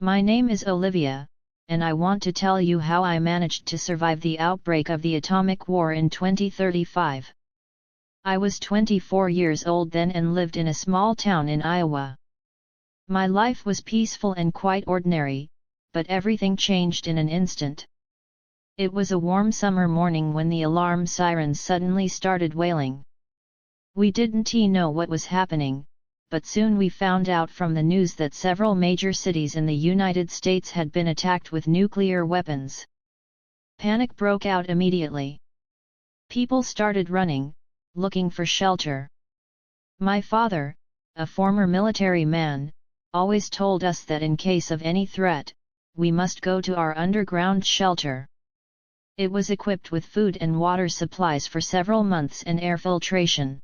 My name is Olivia, and I want to tell you how I managed to survive the outbreak of the atomic war in 2035. I was 24 years old then and lived in a small town in Iowa. My life was peaceful and quite ordinary, but everything changed in an instant. It was a warm summer morning when the alarm sirens suddenly started wailing. We didn't know what was happening, but soon we found out from the news that several major cities in the United States had been attacked with nuclear weapons. Panic broke out immediately. People started running, looking for shelter. My father, a former military man, always told us that in case of any threat, we must go to our underground shelter. It was equipped with food and water supplies for several months and air filtration.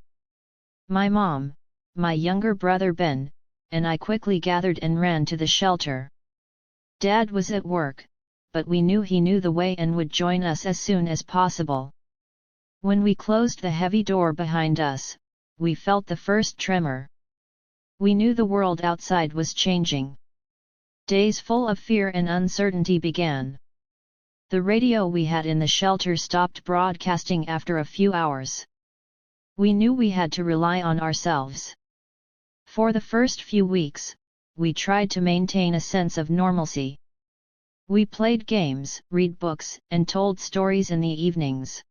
My mom, my younger brother Ben, and I quickly gathered and ran to the shelter. Dad was at work, but we knew he knew the way and would join us as soon as possible. When we closed the heavy door behind us, we felt the first tremor. We knew the world outside was changing. Days full of fear and uncertainty began. The radio we had in the shelter stopped broadcasting after a few hours. We knew we had to rely on ourselves. For the first few weeks, we tried to maintain a sense of normalcy. We played games, read books, and told stories in the evenings.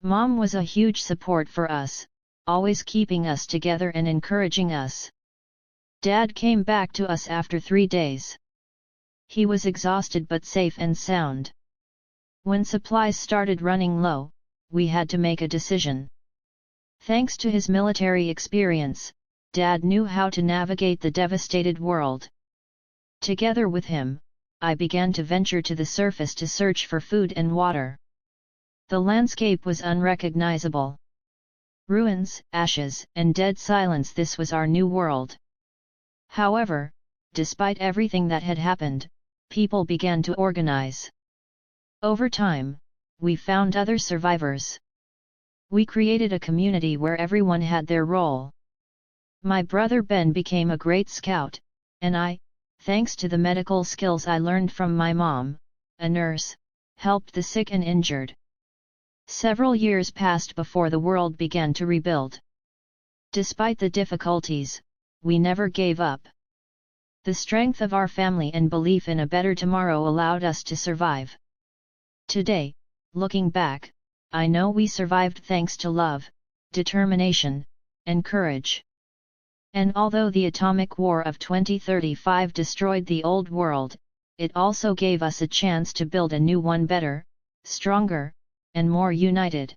Mom was a huge support for us, always keeping us together and encouraging us. Dad came back to us after 3 days. He was exhausted but safe and sound. When supplies started running low, we had to make a decision. Thanks to his military experience, Dad knew how to navigate the devastated world. Together with him, I began to venture to the surface to search for food and water. The landscape was unrecognizable. Ruins, ashes, and dead silence. This was our new world. However, despite everything that had happened, people began to organize. Over time, we found other survivors. We created a community where everyone had their role. My brother Ben became a great scout, and I, thanks to the medical skills I learned from my mom, a nurse, helped the sick and injured. Several years passed before the world began to rebuild. Despite the difficulties, we never gave up. The strength of our family and belief in a better tomorrow allowed us to survive. Today, looking back, I know we survived thanks to love, determination, and courage. And although the atomic war of 2035 destroyed the old world, it also gave us a chance to build a new one better, stronger, and more united.